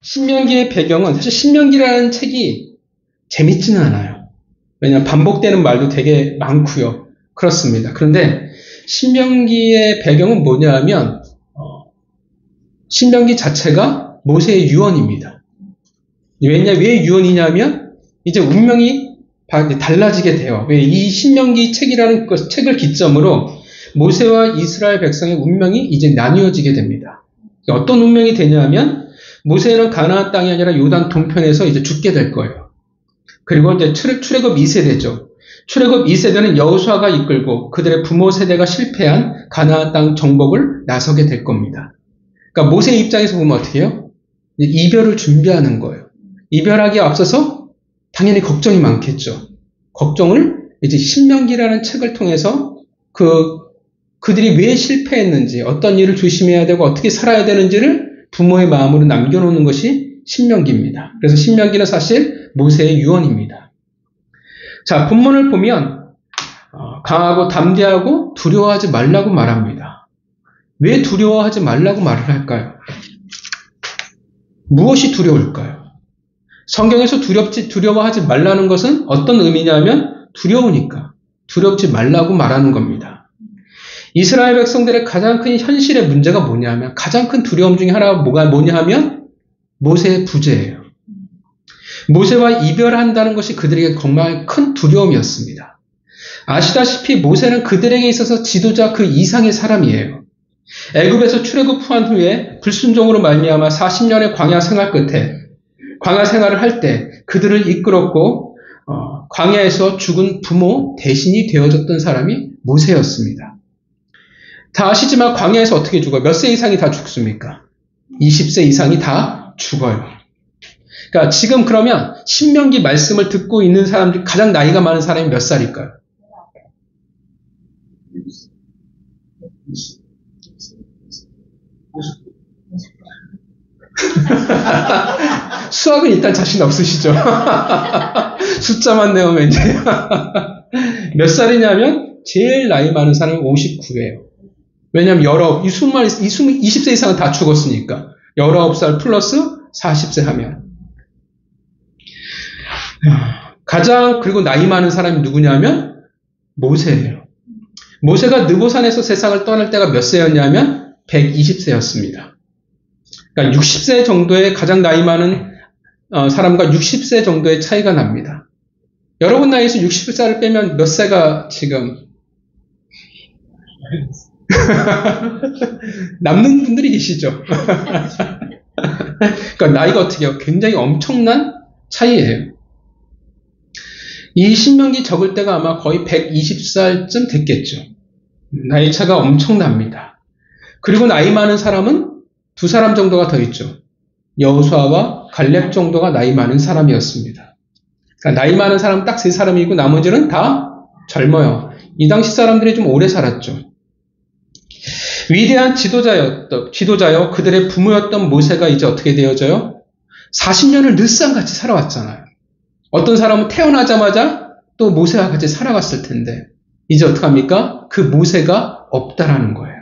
신명기의 배경은 사실 신명기라는 책이 재밌지는 않아요. 왜냐하면 반복되는 말도 되게 많고요. 그렇습니다. 그런데 신명기의 배경은 뭐냐 하면 신명기 자체가 모세의 유언입니다. 왜 유언이냐면 이제 운명이 달라지게 돼요. 왜 이 신명기 책이라는 책을 기점으로 모세와 이스라엘 백성의 운명이 이제 나뉘어지게 됩니다. 어떤 운명이 되냐면 모세는 가나안 땅이 아니라 요단 동편에서 이제 죽게 될 거예요. 그리고 이제 출애굽 2세대죠. 출애굽 2세대는 여호수아가 이끌고 그들의 부모 세대가 실패한 가나안 땅 정복을 나서게 될 겁니다. 그러니까 모세의 입장에서 보면 어떻게 해요? 이별을 준비하는 거예요. 이별하기에 앞서서 당연히 걱정이 많겠죠. 걱정을 이제 신명기라는 책을 통해서 그들이 왜 실패했는지, 어떤 일을 조심해야 되고 어떻게 살아야 되는지를 부모의 마음으로 남겨놓는 것이 신명기입니다. 그래서 신명기는 사실 모세의 유언입니다. 자, 본문을 보면 강하고 담대하고 두려워하지 말라고 말합니다. 왜 두려워하지 말라고 말을 할까요? 무엇이 두려울까요? 성경에서 두려워하지 말라는 것은 어떤 의미냐면 두려우니까 두렵지 말라고 말하는 겁니다. 이스라엘 백성들의 가장 큰 현실의 문제가 뭐냐면 가장 큰 두려움 중에 하나가 뭐냐 하면 모세의 부재예요. 모세와 이별한다는 것이 그들에게 정말 큰 두려움이었습니다. 아시다시피 모세는 그들에게 있어서 지도자 그 이상의 사람이에요. 애굽에서 출애굽한 후에 불순종으로 말미암아 40년의 광야 생활 끝에 광야 생활을 할 때 그들을 이끌었고 광야에서 죽은 부모 대신이 되어줬던 사람이 모세였습니다. 다 아시지만 광야에서 어떻게 죽어요? 몇 세 이상이 다 죽습니까? 20세 이상이 다 죽어요. 그러니까 지금 그러면 신명기 말씀을 듣고 있는 사람들 가장 나이가 많은 사람이 몇 살일까요? 수학은 일단 자신 없으시죠? 숫자만 내오면 이제 몇 살이냐면 제일 나이 많은 사람이 59예요. 왜냐하면 20세 이상은 다 죽었으니까 19살 플러스 40세 하면 그리고 나이 많은 사람이 누구냐면 모세예요. 모세가 느보산에서 세상을 떠날 때가 몇 세였냐면 120세였습니다. 그러니까 60세 정도의 가장 나이 많은 사람과 60세 정도의 차이가 납니다. 여러분 나이에서 60살을 빼면 몇 세가 지금 남는 분들이 계시죠? 그러니까 나이가 어떻게 해요? 굉장히 엄청난 차이예요. 이 신명기 적을 때가 아마 거의 120살쯤 됐겠죠. 나이 차가 엄청납니다. 그리고 나이 많은 사람은 두 사람 정도가 더 있죠. 여호수아와 갈렙 정도가 나이 많은 사람이었습니다. 그러니까 나이 많은 사람은 딱 세 사람이고 나머지는 다 젊어요. 이 당시 사람들이 좀 오래 살았죠. 위대한 지도자여 그들의 부모였던 모세가 이제 어떻게 되어져요? 40년을 늘상같이 살아왔잖아요. 어떤 사람은 태어나자마자 또 모세와 같이 살아갔을 텐데 이제 어떡합니까? 그 모세가 없다라는 거예요.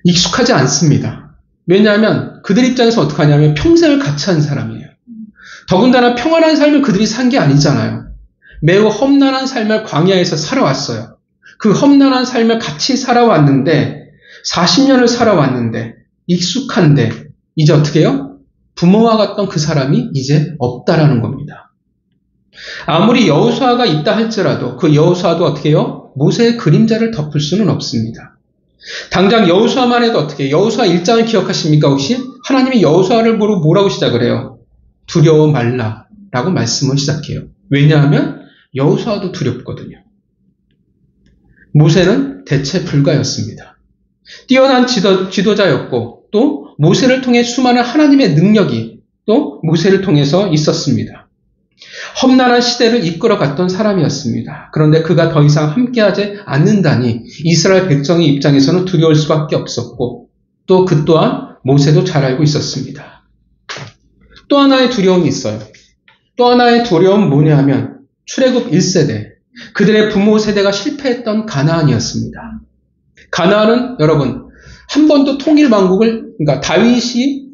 익숙하지 않습니다. 왜냐하면 그들 입장에서 어떡하냐면 평생을 같이 한 사람이에요. 더군다나 평안한 삶을 그들이 산 게 아니잖아요. 매우 험난한 삶을 광야에서 살아왔어요. 그 험난한 삶을 같이 살아왔는데 40년을 살아왔는데 익숙한데 이제 어떻게 해요? 부모와 같던 그 사람이 이제 없다라는 겁니다. 아무리 여호수아가 있다 할지라도 그 여호수아도 어떻게 해요? 모세의 그림자를 덮을 수는 없습니다. 당장 여호수아만 해도 어떻게 해요? 여호수아 1장을 기억하십니까 혹시? 하나님이 여호수아를 보고 뭐라고 시작을 해요? 두려워 말라라고 말씀을 시작해요. 왜냐하면 여호수아도 두렵거든요. 모세는 대체 불가였습니다. 뛰어난 지도자였고 또 모세를 통해 수많은 하나님의 능력이 또 모세를 통해서 있었습니다. 험난한 시대를 이끌어갔던 사람이었습니다. 그런데 그가 더 이상 함께하지 않는다니 이스라엘 백성의 입장에서는 두려울 수밖에 없었고 또 그 또한 모세도 잘 알고 있었습니다. 또 하나의 두려움이 있어요. 또 하나의 두려움은 뭐냐 하면 출애굽 1세대, 그들의 부모 세대가 실패했던 가나안이었습니다. 가나안은 여러분 한 번도 통일왕국을, 그러니까 다윗이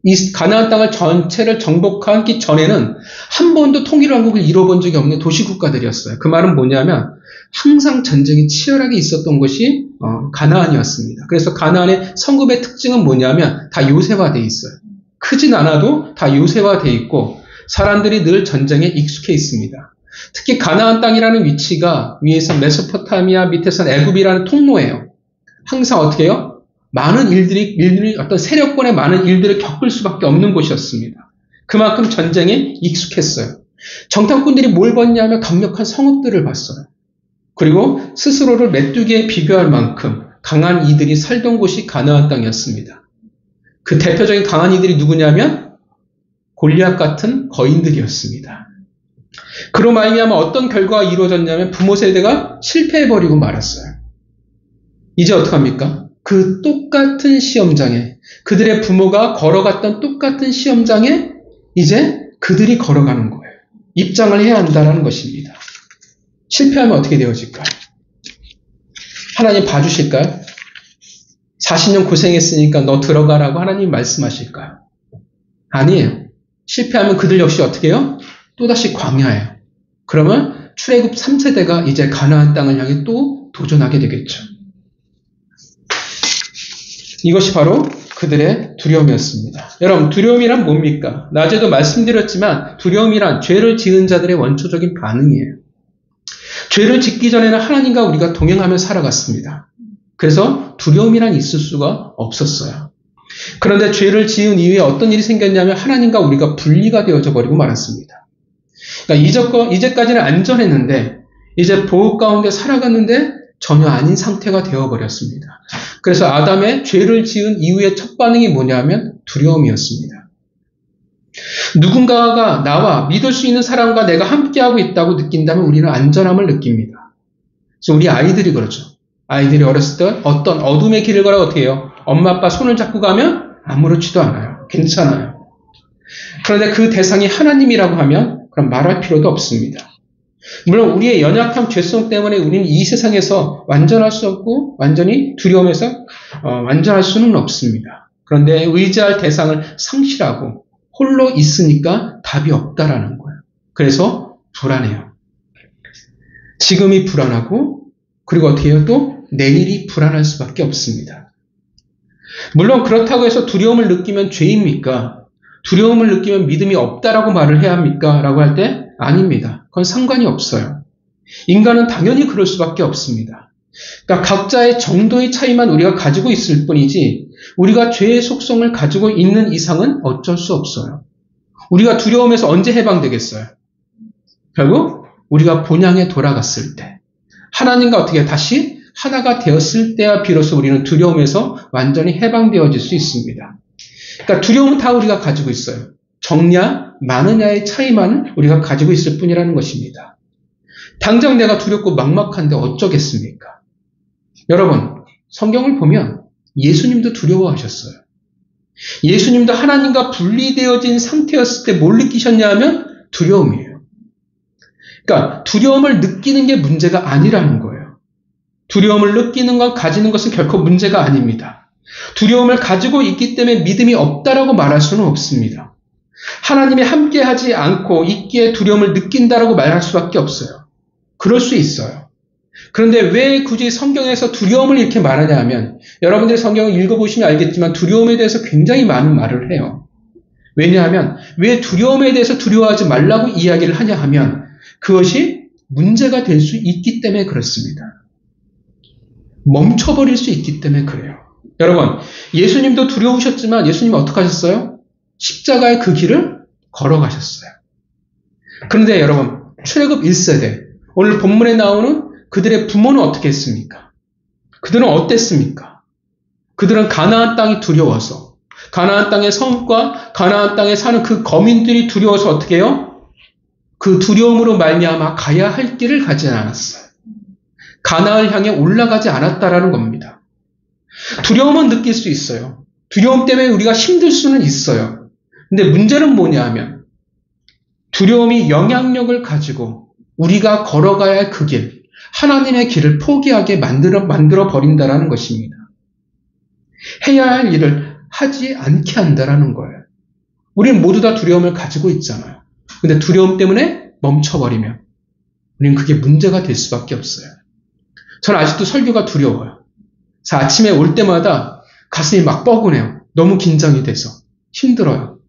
이 가나안 땅을 전체를 정복하기 전에는 한 번도 통일왕국을 이뤄본 적이 없는 도시국가들이었어요. 그 말은 뭐냐면 항상 전쟁이 치열하게 있었던 곳이 가나안이었습니다. 그래서 가나안의 성읍의 특징은 뭐냐면 다 요새화되어 있어요. 크진 않아도 다 요새화되어 있고 사람들이 늘 전쟁에 익숙해 있습니다. 특히 가나안 땅이라는 위치가 위에서 메소포타미아, 밑에서는 애굽이라는 통로예요. 항상 어떻게 해요? 많은 일들이 어떤 세력권의 많은 일들을 겪을 수밖에 없는 곳이었습니다. 그만큼 전쟁에 익숙했어요. 정탐꾼들이 뭘 봤냐면 강력한 성읍들을 봤어요. 그리고 스스로를 메뚜기에 비교할 만큼 강한 이들이 살던 곳이 가나안 땅이었습니다. 그 대표적인 강한 이들이 누구냐면 골리앗 같은 거인들이었습니다. 그로 말미암아 어떤 결과가 이루어졌냐면 부모 세대가 실패해버리고 말았어요. 이제 어떡합니까? 그 똑같은 시험장에, 그들의 부모가 걸어갔던 똑같은 시험장에 이제 그들이 걸어가는 거예요. 입장을 해야 한다는 것입니다. 실패하면 어떻게 되어질까요? 하나님 봐주실까요? 40년 고생했으니까 너 들어가라고 하나님 말씀하실까요? 아니에요. 실패하면 그들 역시 어떻게 해요? 또다시 광야예요. 그러면 출애굽 3세대가 이제 가나안 땅을 향해 또 도전하게 되겠죠. 이것이 바로 그들의 두려움이었습니다. 여러분, 두려움이란 뭡니까? 낮에도 말씀드렸지만 두려움이란 죄를 지은 자들의 원초적인 반응이에요. 죄를 짓기 전에는 하나님과 우리가 동행하며 살아갔습니다. 그래서 두려움이란 있을 수가 없었어요. 그런데 죄를 지은 이후에 어떤 일이 생겼냐면 하나님과 우리가 분리가 되어져 버리고 말았습니다. 그러니까 이제까지는 안전했는데 이제 보호 가운데 살아갔는데 전혀 아닌 상태가 되어버렸습니다. 그래서 아담의 죄를 지은 이후의 첫 반응이 뭐냐면 두려움이었습니다. 누군가가 나와 믿을 수 있는 사람과 내가 함께하고 있다고 느낀다면 우리는 안전함을 느낍니다. 그래서 우리 아이들이 그렇죠. 아이들이 어렸을 때 어떤 어둠의 길을 걸어 어떻게 해요? 엄마 아빠 손을 잡고 가면 아무렇지도 않아요. 괜찮아요. 그런데 그 대상이 하나님이라고 하면 그럼 말할 필요도 없습니다. 물론 우리의 연약함, 죄성 때문에 우리는 이 세상에서 완전할 수 없고 완전히 두려움에서 완전할 수는 없습니다. 그런데 의지할 대상을 상실하고 홀로 있으니까 답이 없다라는 거예요. 그래서 불안해요. 지금이 불안하고 그리고 어떻게 해요? 또 내일이 불안할 수밖에 없습니다. 물론 그렇다고 해서 두려움을 느끼면 죄입니까? 두려움을 느끼면 믿음이 없다라고 말을 해야 합니까? 라고 할 때 아닙니다. 그건 상관이 없어요. 인간은 당연히 그럴 수밖에 없습니다. 그러니까 각자의 정도의 차이만 우리가 가지고 있을 뿐이지 우리가 죄의 속성을 가지고 있는 이상은 어쩔 수 없어요. 우리가 두려움에서 언제 해방되겠어요? 결국 우리가 본향에 돌아갔을 때 하나님과 어떻게 다시 하나가 되었을 때야 비로소 우리는 두려움에서 완전히 해방되어질 수 있습니다. 그러니까 두려움은 다 우리가 가지고 있어요. 적냐 많으냐의 차이만 우리가 가지고 있을 뿐이라는 것입니다. 당장 내가 두렵고 막막한데 어쩌겠습니까? 여러분, 성경을 보면 예수님도 두려워하셨어요. 예수님도 하나님과 분리되어진 상태였을 때 뭘 느끼셨냐 하면 두려움이에요. 그러니까 두려움을 느끼는 게 문제가 아니라는 거예요. 두려움을 느끼는 건 가지는 것은 결코 문제가 아닙니다. 두려움을 가지고 있기 때문에 믿음이 없다라고 말할 수는 없습니다. 하나님이 함께하지 않고 있기에 두려움을 느낀다라고 말할 수밖에 없어요. 그럴 수 있어요. 그런데 왜 굳이 성경에서 두려움을 이렇게 말하냐 하면 여러분들이 성경을 읽어보시면 알겠지만 두려움에 대해서 굉장히 많은 말을 해요. 왜냐하면 왜 두려움에 대해서 두려워하지 말라고 이야기를 하냐 하면 그것이 문제가 될 수 있기 때문에 그렇습니다. 멈춰버릴 수 있기 때문에 그래요. 여러분, 예수님도 두려우셨지만 예수님은 어떻게 하셨어요? 십자가의 그 길을 걸어가셨어요. 그런데 여러분, 출애굽 1세대, 오늘 본문에 나오는 그들의 부모는 어떻게 했습니까? 그들은 어땠습니까? 그들은 가나안 땅이 두려워서, 가나안 땅의 성읍과 가나안 땅에 사는 그 거민들이 두려워서 어떻게 해요? 그 두려움으로 말미암아 가야 할 길을 가지 않았어요. 가나안을 향해 올라가지 않았다라는 겁니다. 두려움은 느낄 수 있어요. 두려움 때문에 우리가 힘들 수는 있어요. 근데 문제는 뭐냐 하면 두려움이 영향력을 가지고 우리가 걸어가야 할 그 길, 하나님의 길을 포기하게 만들어 버린다라는 것입니다. 해야 할 일을 하지 않게 한다라는 거예요. 우리는 모두 다 두려움을 가지고 있잖아요. 근데 두려움 때문에 멈춰버리면 우리는 그게 문제가 될 수밖에 없어요. 저는 아직도 설교가 두려워요. 그래서 아침에 올 때마다 가슴이 막 뻐근해요. 너무 긴장이 돼서 힘들어요.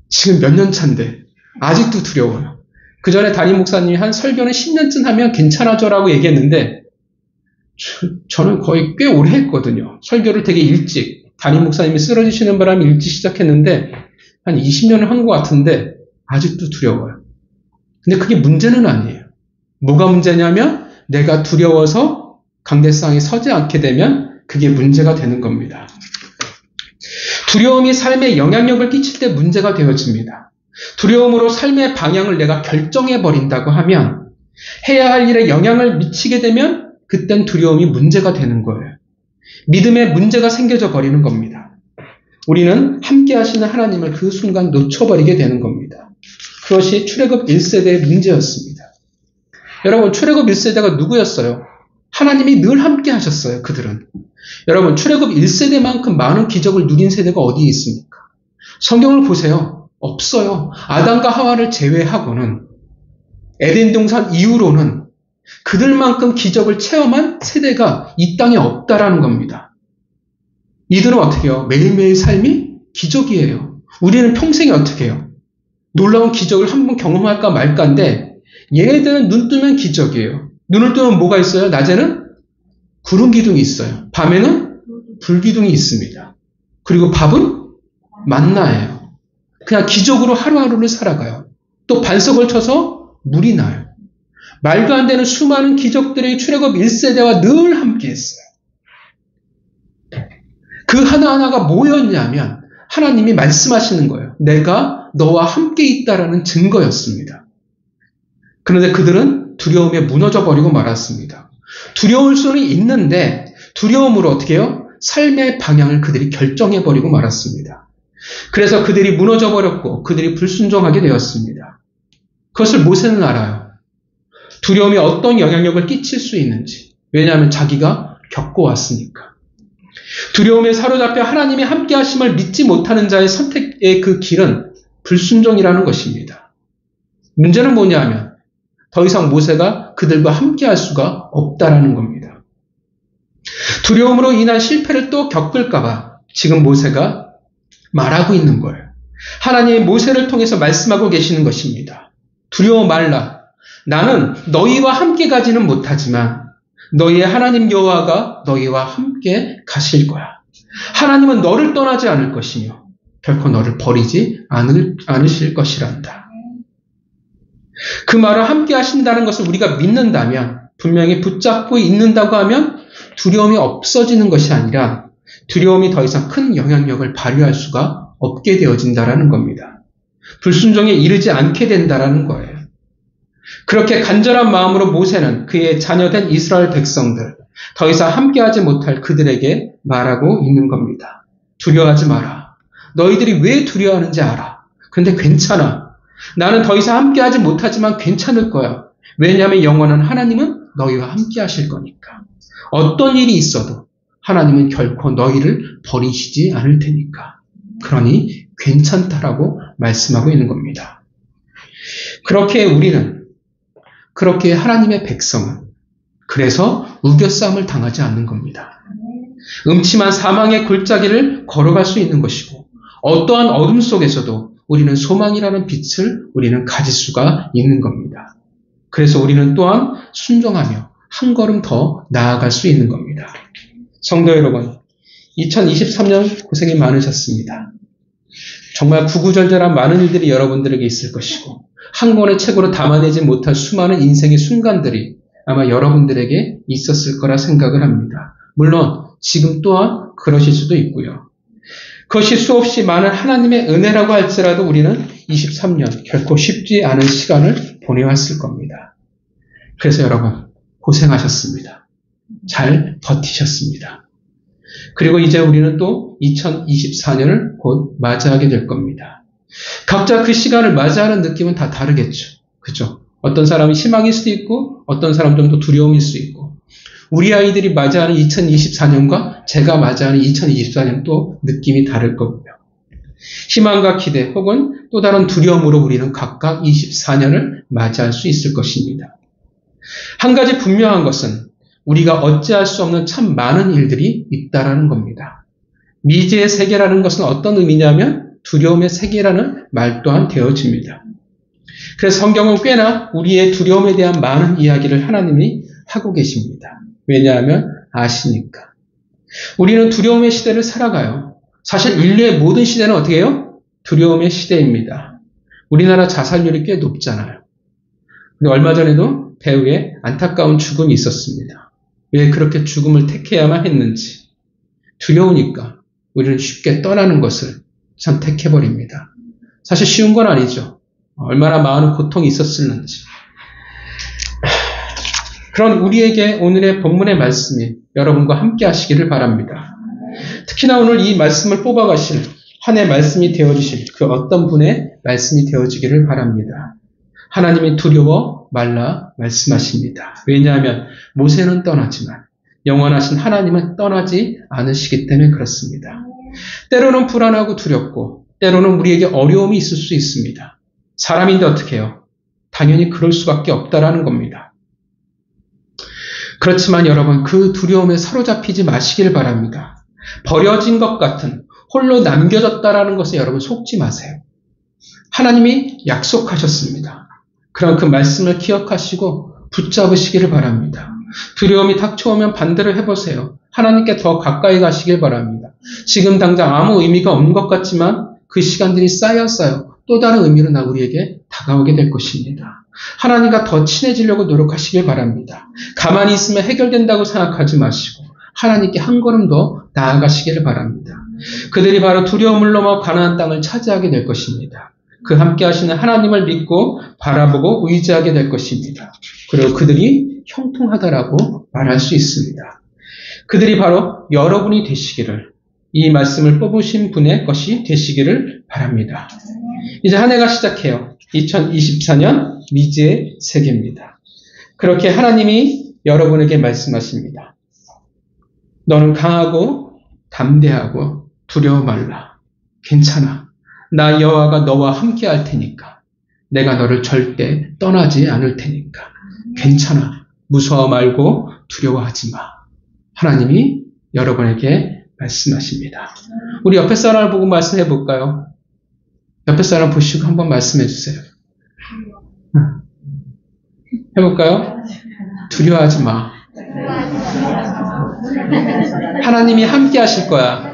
지금 몇 년 차인데 아직도 두려워요. 그 전에 담임 목사님이 한 설교는 10년쯤 하면 괜찮아져라고 얘기했는데 저는 거의 꽤 오래 했거든요. 설교를 되게 일찍 담임 목사님이 쓰러지시는 바람에 일찍 시작했는데 한 20년을 한 것 같은데 아직도 두려워요. 근데 그게 문제는 아니에요. 뭐가 문제냐면 내가 두려워서 강대상에 서지 않게 되면 그게 문제가 되는 겁니다. 두려움이 삶에 영향력을 끼칠 때 문제가 되어집니다. 두려움으로 삶의 방향을 내가 결정해버린다고 하면 해야 할 일에 영향을 미치게 되면 그땐 두려움이 문제가 되는 거예요. 믿음에 문제가 생겨져 버리는 겁니다. 우리는 함께 하시는 하나님을 그 순간 놓쳐버리게 되는 겁니다. 그것이 출애굽 1세대의 문제였습니다. 여러분, 출애굽 1세대가 누구였어요? 하나님이 늘 함께 하셨어요, 그들은. 여러분, 출애굽 1세대만큼 많은 기적을 누린 세대가 어디에 있습니까? 성경을 보세요. 없어요. 아담과 하와를 제외하고는 에덴 동산 이후로는 그들만큼 기적을 체험한 세대가 이 땅에 없다라는 겁니다. 이들은 어떻게 해요? 매일매일 삶이 기적이에요. 우리는 평생에 어떻게 해요? 놀라운 기적을 한번 경험할까 말까인데 얘네들은 눈 뜨면 기적이에요. 눈을 뜨면 뭐가 있어요? 낮에는 구름 기둥이 있어요. 밤에는 불 기둥이 있습니다. 그리고 밥은 만나예요. 그냥 기적으로 하루하루를 살아가요. 또 반석을 쳐서 물이 나요. 말도 안 되는 수많은 기적들의 출애굽 1세대와 늘 함께했어요. 그 하나하나가 뭐였냐면 하나님이 말씀하시는 거예요. 내가 너와 함께 있다라는 증거였습니다. 그런데 그들은 두려움에 무너져 버리고 말았습니다. 두려울 수는 있는데 두려움으로 어떻게 해요? 삶의 방향을 그들이 결정해 버리고 말았습니다. 그래서 그들이 무너져 버렸고 그들이 불순종하게 되었습니다. 그것을 모세는 알아요. 두려움이 어떤 영향력을 끼칠 수 있는지. 왜냐하면 자기가 겪어왔으니까. 두려움에 사로잡혀 하나님의 함께 하심을 믿지 못하는 자의 선택의 그 길은 불순종이라는 것입니다. 문제는 뭐냐 하면 더 이상 모세가 그들과 함께 할 수가 없다라는 겁니다. 두려움으로 인한 실패를 또 겪을까봐 지금 모세가 말하고 있는 거예요. 하나님이 모세를 통해서 말씀하고 계시는 것입니다. 두려워 말라. 나는 너희와 함께 가지는 못하지만 너희의 하나님 여호와가 너희와 함께 가실 거야. 하나님은 너를 떠나지 않을 것이며 결코 너를 버리지 않으실 것이란다. 그 말을 함께 하신다는 것을 우리가 믿는다면 분명히 붙잡고 있는다고 하면 두려움이 없어지는 것이 아니라 두려움이 더 이상 큰 영향력을 발휘할 수가 없게 되어진다라는 겁니다. 불순종에 이르지 않게 된다라는 거예요. 그렇게 간절한 마음으로 모세는 그의 자녀된 이스라엘 백성들, 더 이상 함께하지 못할 그들에게 말하고 있는 겁니다. 두려워하지 마라. 너희들이 왜 두려워하는지 알아. 그런데 괜찮아. 나는 더 이상 함께하지 못하지만 괜찮을 거야. 왜냐하면 영원한 하나님은 너희와 함께하실 거니까. 어떤 일이 있어도 하나님은 결코 너희를 버리시지 않을 테니까. 그러니 괜찮다라고 말씀하고 있는 겁니다. 그렇게 우리는, 그렇게 하나님의 백성은 그래서 우겨싸움을 당하지 않는 겁니다. 음침한 사망의 골짜기를 걸어갈 수 있는 것이고 어떠한 어둠 속에서도 우리는 소망이라는 빛을 우리는 가질 수가 있는 겁니다. 그래서 우리는 또한 순종하며 한 걸음 더 나아갈 수 있는 겁니다. 성도 여러분, 2023년 고생이 많으셨습니다. 정말 구구절절한 많은 일들이 여러분들에게 있을 것이고 한 권의 책으로 담아내지 못할 수많은 인생의 순간들이 아마 여러분들에게 있었을 거라 생각을 합니다. 물론 지금 또한 그러실 수도 있고요. 그것이 수없이 많은 하나님의 은혜라고 할지라도 우리는 23년 결코 쉽지 않은 시간을 보내왔을 겁니다. 그래서 여러분 고생하셨습니다. 잘 버티셨습니다. 그리고 이제 우리는 또 2024년을 곧 맞이하게 될 겁니다. 각자 그 시간을 맞이하는 느낌은 다 다르겠죠. 그죠? 어떤 사람은 희망일 수도 있고, 어떤 사람은 또 두려움일 수 있고, 우리 아이들이 맞이하는 2024년과 제가 맞이하는 2024년 또 느낌이 다를 거고요. 희망과 기대 혹은 또 다른 두려움으로 우리는 각각 24년을 맞이할 수 있을 것입니다. 한 가지 분명한 것은 우리가 어찌할 수 없는 참 많은 일들이 있다라는 겁니다. 미지의 세계라는 것은 어떤 의미냐면 두려움의 세계라는 말 또한 되어집니다. 그래서 성경은 꽤나 우리의 두려움에 대한 많은 이야기를 하나님이 하고 계십니다. 왜냐하면 아시니까. 우리는 두려움의 시대를 살아가요. 사실 인류의 모든 시대는 어떻게 해요? 두려움의 시대입니다. 우리나라 자살률이 꽤 높잖아요. 근데 얼마 전에도 배우의 안타까운 죽음이 있었습니다. 왜 그렇게 죽음을 택해야만 했는지. 두려우니까 우리는 쉽게 떠나는 것을 선택해버립니다. 사실 쉬운 건 아니죠. 얼마나 많은 고통이 있었을는지. 그런 우리에게 오늘의 본문의 말씀이 여러분과 함께 하시기를 바랍니다. 특히나 오늘 이 말씀을 뽑아가실 한 해 말씀이 되어주실 그 어떤 분의 말씀이 되어지기를 바랍니다. 하나님이 두려워 말라 말씀하십니다. 왜냐하면 모세는 떠나지만 영원하신 하나님은 떠나지 않으시기 때문에 그렇습니다. 때로는 불안하고 두렵고 때로는 우리에게 어려움이 있을 수 있습니다. 사람인데 어떻게 해요? 당연히 그럴 수밖에 없다라는 겁니다. 그렇지만 여러분 그 두려움에 사로잡히지 마시길 바랍니다. 버려진 것 같은 홀로 남겨졌다라는 것에 여러분 속지 마세요. 하나님이 약속하셨습니다. 그럼 그 말씀을 기억하시고 붙잡으시기를 바랍니다. 두려움이 닥쳐오면 반대로 해보세요. 하나님께 더 가까이 가시길 바랍니다. 지금 당장 아무 의미가 없는 것 같지만 그 시간들이 쌓여 또 다른 의미로 우리에게 다가오게 될 것입니다. 하나님과 더 친해지려고 노력하시길 바랍니다. 가만히 있으면 해결된다고 생각하지 마시고 하나님께 한 걸음 더 나아가시기를 바랍니다. 그들이 바로 두려움을 넘어 가나안 땅을 차지하게 될 것입니다. 그 함께 하시는 하나님을 믿고 바라보고 의지하게 될 것입니다. 그리고 그들이 형통하다라고 말할 수 있습니다. 그들이 바로 여러분이 되시기를, 이 말씀을 뽑으신 분의 것이 되시기를 바랍니다. 이제 한 해가 시작해요. 2024년 미지의 세계입니다. 그렇게 하나님이 여러분에게 말씀하십니다. 너는 강하고 담대하고 두려워 말라. 괜찮아. 나 여호와가 너와 함께 할 테니까. 내가 너를 절대 떠나지 않을 테니까. 괜찮아. 무서워 말고 두려워하지 마. 하나님이 여러분에게 말씀하십니다. 우리 옆에 사람을 보고 말씀해 볼까요? 옆에 사람 보시고 한번 말씀해 주세요. 해볼까요? 두려워하지 마. 하나님이 함께 하실 거야.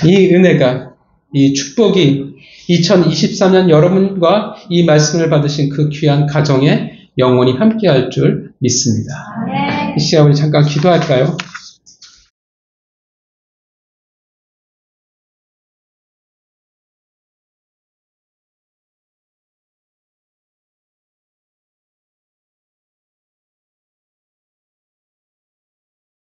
이 은혜가, 이 축복이 2023년 여러분과 이 말씀을 받으신 그 귀한 가정에 영원히 함께 할 줄 믿습니다. 이 시간 우리 잠깐 기도할까요?